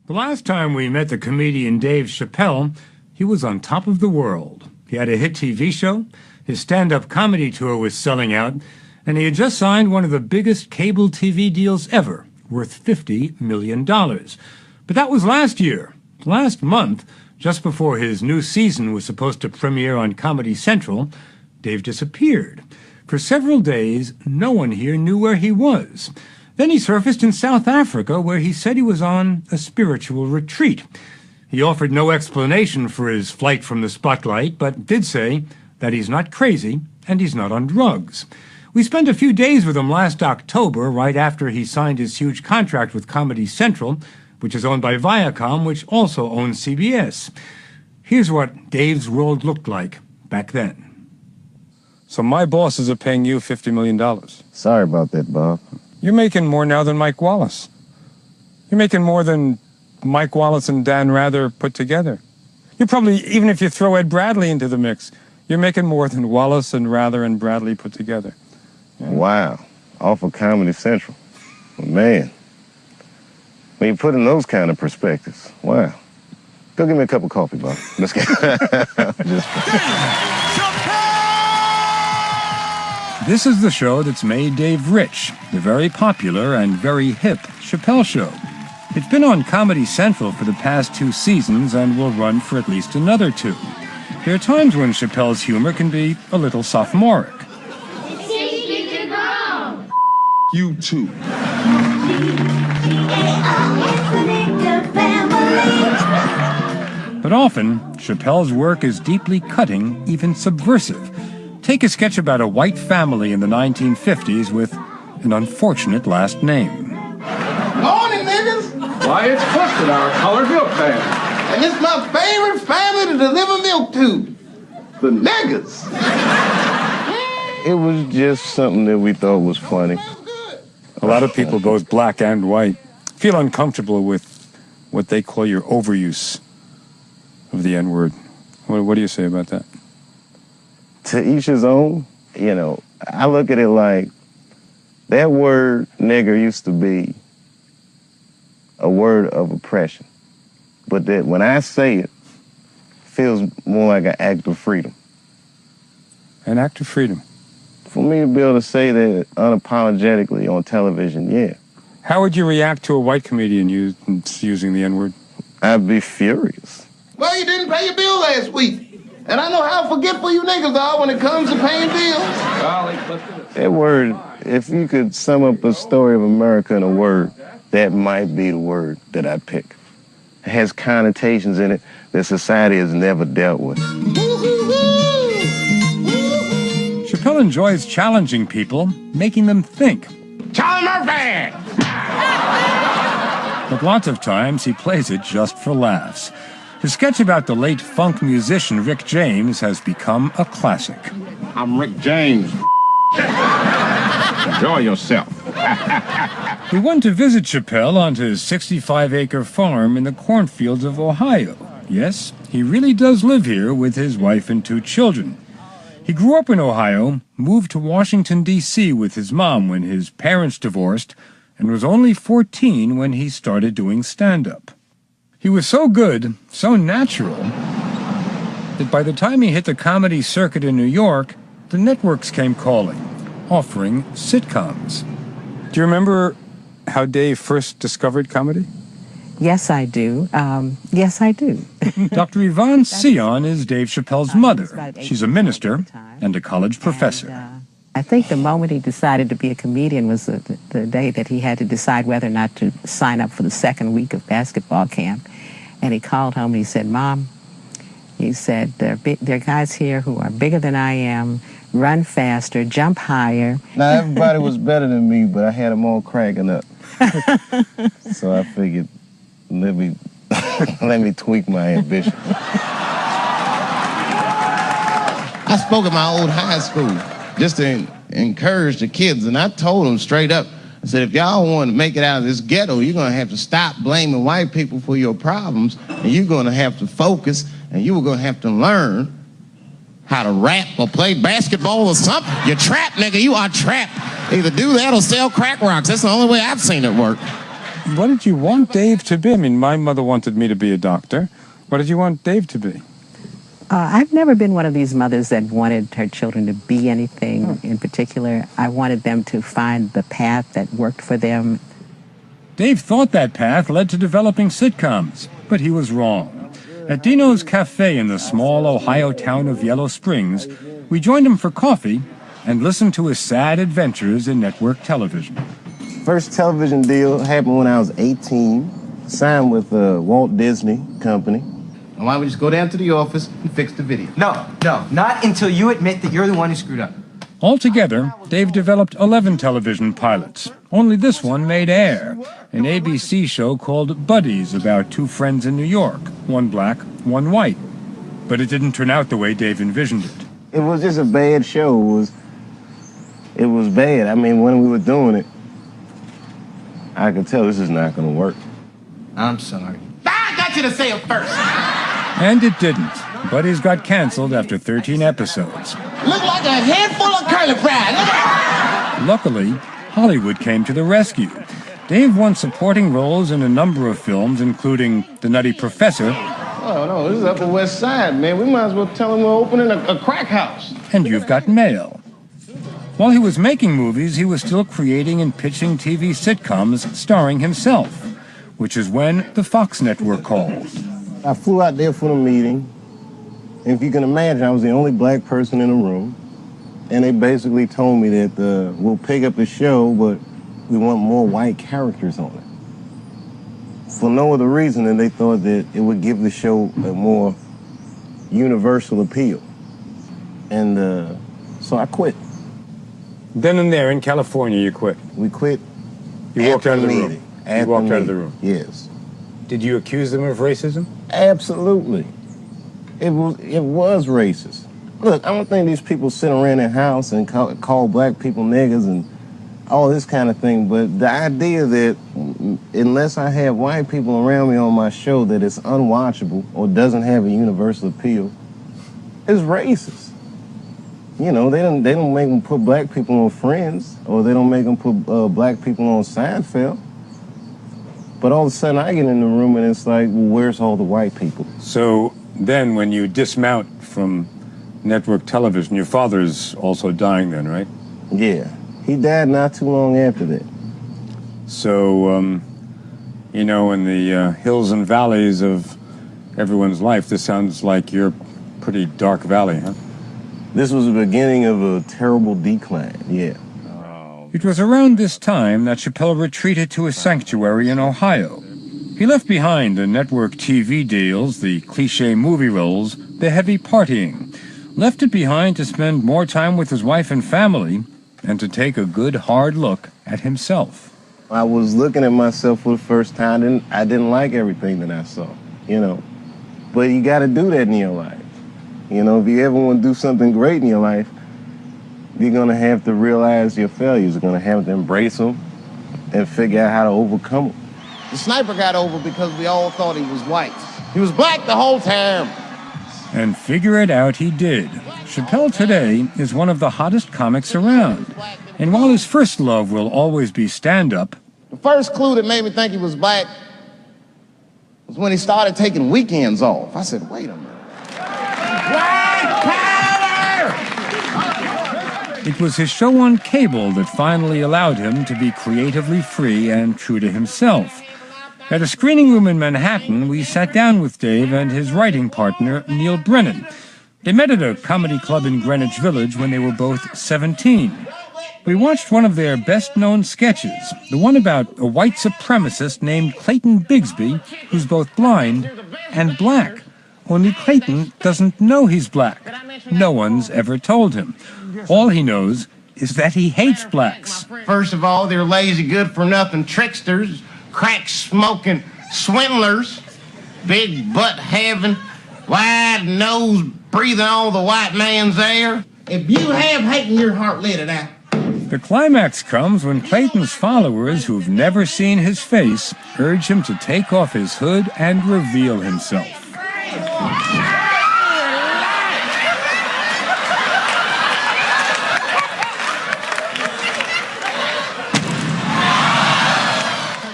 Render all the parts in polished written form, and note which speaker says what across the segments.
Speaker 1: The last time we met the comedian Dave Chappelle, he was on top of the world. He had a hit TV show, his stand-up comedy tour was selling out, and he had just signed one of the biggest cable TV deals ever, worth $50 million. But that was last year. Last month, just before his new season was supposed to premiere on Comedy Central, Dave disappeared. For several days, no one here knew where he was. Then he surfaced in South Africa, where he said he was on a spiritual retreat. He offered no explanation for his flight from the spotlight, but did say that he's not crazy and he's not on drugs. We spent a few days with him last October, right after he signed his huge contract with Comedy Central, which is owned by Viacom, which also owns CBS. Here's what Dave's world looked like back then.
Speaker 2: So my bosses are paying you $50 million.
Speaker 3: Sorry about that, Bob.
Speaker 2: You're making more now than Mike Wallace. You're making more than Mike Wallace and Dan Rather put together. You're probably, even if you throw Ed Bradley into the mix, you're making more than Wallace and Rather and Bradley put together.
Speaker 3: Yeah. Wow. Off of Comedy Central. Man. When you put in those kind of perspectives, wow. Go get me a cup of coffee, Bob. Let's get
Speaker 1: This is the show that's made Dave rich, the very popular and very hip Chappelle Show. It's been on Comedy Central for the past 2 seasons and will run for at least another 2. There are times when Chappelle's humor can be a little sophomoric.
Speaker 2: You too.
Speaker 1: But often, Chappelle's work is deeply cutting, even subversive. Take a sketch about a white family in the 1950s with an unfortunate last name.
Speaker 4: Morning, niggas!
Speaker 5: Why, it's Clifton, our colored milk family.
Speaker 4: And it's my favorite family to deliver milk to. The niggas.
Speaker 3: It was just something that we thought was funny.
Speaker 2: A lot of people, both black and white, feel uncomfortable with what they call your overuse of the N-word. What do you say about that?
Speaker 3: To each his own. You know, I look at it like that word nigger used to be a word of oppression. But that when I say it, feels more like an act of freedom.
Speaker 2: An act of freedom.
Speaker 3: For me to be able to say that unapologetically on television, yeah.
Speaker 2: How would you react to a white comedian using the N-word?
Speaker 3: I'd be furious.
Speaker 4: Well, you didn't pay your bill last week. And I know how forgetful you niggas are when it comes to paying bills.
Speaker 3: That word, if you could sum up a story of America in a word, that might be the word that I'd pick. It has connotations in it that society has never dealt with.
Speaker 1: Chappelle enjoys challenging people, making them think.
Speaker 4: Charlie Murphy!
Speaker 1: But lots of times he plays it just for laughs. His sketch about the late funk musician Rick James has become a classic.
Speaker 5: I'm Rick James. Enjoy yourself.
Speaker 1: We went to visit Chappelle on his 65-acre farm in the cornfields of Ohio. Yes, he really does live here with his wife and 2 children. He grew up in Ohio, moved to Washington, D.C. with his mom when his parents divorced, and was only 14 when he started doing stand-up. He was so good, so natural, that by the time he hit the comedy circuit in New York, the networks came calling, offering sitcoms.
Speaker 2: Do you remember how Dave first discovered comedy?
Speaker 6: Yes, I do. Yes, I do.
Speaker 1: Dr. Yvonne Sion is Dave Chappelle's mother. She's a minister and a college professor.
Speaker 6: I think the moment he decided to be a comedian was the day that he had to decide whether or not to sign up for the second week of basketball camp. And he called home and he said, Mom, he said, there are guys here who are bigger than I am, run faster, jump higher.
Speaker 3: Now, everybody was better than me, but I had them all cracking up. So I figured, let me tweak my ambition.
Speaker 4: I spoke at my old high school just to encourage the kids, and I told them straight up, I said, if y'all want to make it out of this ghetto, you're going to have to stop blaming white people for your problems, and you're going to have to focus, and you were going to have to learn how to rap or play basketball or something. You're trapped, nigga. You are trapped. Either do that or sell crack rocks. That's the only way I've seen it work.
Speaker 2: What did you want Dave to be? I mean, my mother wanted me to be a doctor. What did you want Dave to be?
Speaker 6: I've never been one of these mothers that wanted her children to be anything in particular. I wanted them to find the path that worked for them.
Speaker 1: Dave thought that path led to developing sitcoms, but he was wrong. At Dino's Cafe in the small Ohio town of Yellow Springs, we joined him for coffee and listened to his sad adventures in network television.
Speaker 3: First television deal happened when I was 18, signed with Walt Disney Company.
Speaker 4: And why don't we just go down to the office and fix the video?
Speaker 7: No, not until you admit that you're the one who screwed up.
Speaker 1: Altogether, Dave developed 11 television pilots. Only this one made air, an ABC show called Buddies about two friends in New York, one black, one white. But it didn't turn out the way Dave envisioned it.
Speaker 3: It was just a bad show. It was bad. I mean, when we were doing it, I could tell this is not going to work.
Speaker 7: I'm sorry.
Speaker 4: I got you to say it first.
Speaker 1: And it didn't. Buddies got canceled after 13 episodes.
Speaker 4: Look like a handful of curly fries.
Speaker 1: Luckily, Hollywood came to the rescue. Dave won supporting roles in a number of films, including The Nutty Professor.
Speaker 4: Oh, no, this is Upper West Side, man. We might as well tell him we're opening a crack house.
Speaker 1: And You've Got Mail. While he was making movies, he was still creating and pitching TV sitcoms starring himself, which is when the Fox network called.
Speaker 3: I flew out there for the meeting, and if you can imagine, I was the only black person in the room, and they basically told me that we'll pick up the show, but we want more white characters on it. For no other reason than they thought that it would give the show a more universal appeal. And so I quit.
Speaker 2: Then and there in California, you quit.
Speaker 3: We quit.
Speaker 2: You walked out of the room.
Speaker 3: You
Speaker 2: walked out of the room.
Speaker 3: Yes.
Speaker 2: Did you accuse them of racism?
Speaker 3: Absolutely. It was racist. Look, I don't think these people sit around their house and call black people niggas and all this kind of thing, but the idea that unless I have white people around me on my show that it's unwatchable or doesn't have a universal appeal is racist. You know, they don't make them put black people on Friends, or they don't make them put black people on Seinfeld. But all of a sudden I get in the room and it's like, well, where's all the white people?
Speaker 2: So then when you dismount from network television, your father's also dying then, right?
Speaker 3: Yeah. He died not too long after that.
Speaker 2: So, you know, in the hills and valleys of everyone's life, this sounds like your pretty dark valley, huh?
Speaker 3: This was the beginning of a terrible decline, yeah.
Speaker 1: It was around this time that Chappelle retreated to a sanctuary in Ohio. He left behind the network TV deals, the cliché movie roles, the heavy partying. Left it behind to spend more time with his wife and family and to take a good hard look at himself.
Speaker 3: I was looking at myself for the first time and I didn't like everything that I saw, you know. But you got to do that in your life. You know, if you ever want to do something great in your life, you're going to have to realize your failures. You're going to have to embrace them and figure out how to overcome them.
Speaker 4: The sniper got over because we all thought he was white. He was black the whole time.
Speaker 1: And figure it out he did. Chappelle today is one of the hottest comics around. And while his first love will always be stand-up,
Speaker 4: The first clue that made me think he was black was when he started taking weekends off. I said, wait a minute. Black power!
Speaker 1: it was his show on cable that finally allowed him to be creatively free and true to himself. At a screening room in Manhattan, we sat down with Dave and his writing partner, Neil Brennan. They met at a comedy club in Greenwich Village when they were both 17. We watched one of their best-known sketches, the one about a white supremacist named Clayton Bigsby, who's both blind and black. Only Clayton doesn't know he's black. No one's ever told him. All he knows is that he hates blacks.
Speaker 4: First of all, they're lazy, good-for-nothing tricksters, crack-smoking swindlers, big butt-having, wide-nose-breathing all the white man's air. If you have hate in your heart, let it out.
Speaker 1: The climax comes when Clayton's followers, who've never seen his face, urge him to take off his hood and reveal himself.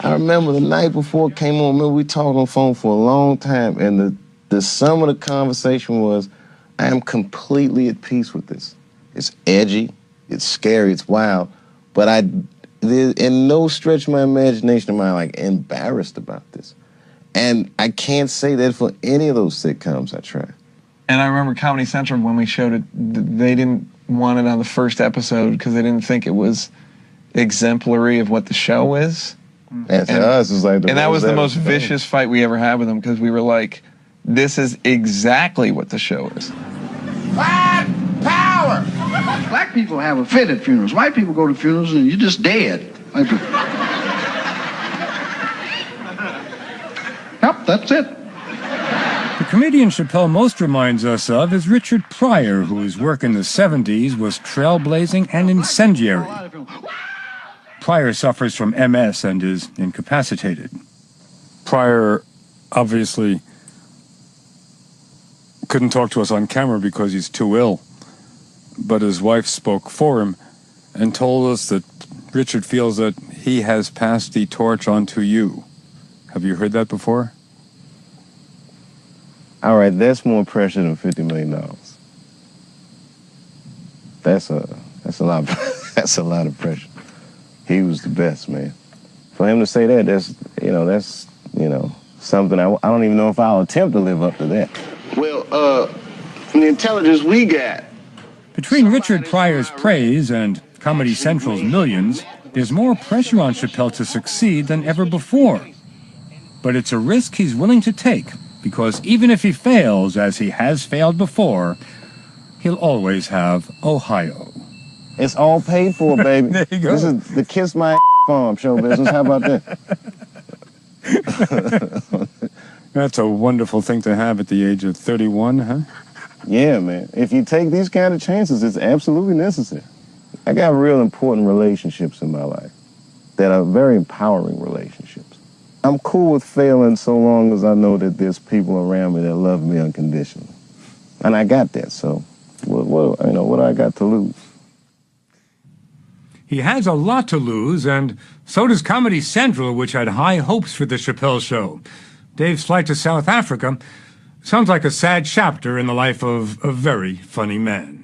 Speaker 3: I remember the night before it came on, remember we talked on the phone for a long time, and the sum of the conversation was, I am completely at peace with this. It's edgy, it's scary, it's wild, but in no stretch of my imagination am I like embarrassed about this. And I can't say that for any of those sitcoms I tried.
Speaker 8: And I remember Comedy Central, when we showed it, they didn't want it on the first episode because they didn't think it was exemplary of what the show is.
Speaker 3: And to us, it's like
Speaker 8: and that was the most vicious fight we ever had with them, because we were like, this is exactly what the show is.
Speaker 9: White power! Black people have a fit at funerals. White people go to funerals and you're just dead. Yep, that's it.
Speaker 1: The comedian Chappelle most reminds us of is Richard Pryor, whose work in the 70s was trailblazing and incendiary. Pryor suffers from MS and is incapacitated.
Speaker 2: Pryor obviously couldn't talk to us on camera because he's too ill, but his wife spoke for him and told us that Richard feels that he has passed the torch on to you. Have you heard that before?
Speaker 3: All right, that's more pressure than $50 million. That's a lot. That's a lot of pressure. He was the best, man. For him to say that, that's something I don't even know if I'll attempt to live up to that. Well, from the intelligence we got.
Speaker 1: Between Richard Pryor's praise and Comedy Central's millions, there's more pressure on Chappelle to succeed than ever before. But it's a risk he's willing to take, because even if he fails, as he has failed before, he'll always have Ohio.
Speaker 3: It's all paid for, baby.
Speaker 2: There you go.
Speaker 3: This is the Kiss My Farm show business. How about that?
Speaker 2: That's a wonderful thing to have at the age of 31, huh?
Speaker 3: Yeah, man. If you take these kind of chances, it's absolutely necessary. I got real important relationships in my life that are very empowering relationships. I'm cool with failing so long as I know that there's people around me that love me unconditionally. And I got that, so what do I got to lose?
Speaker 1: He has a lot to lose, and so does Comedy Central, which had high hopes for the Chappelle show. Dave's flight to South Africa sounds like a sad chapter in the life of a very funny man.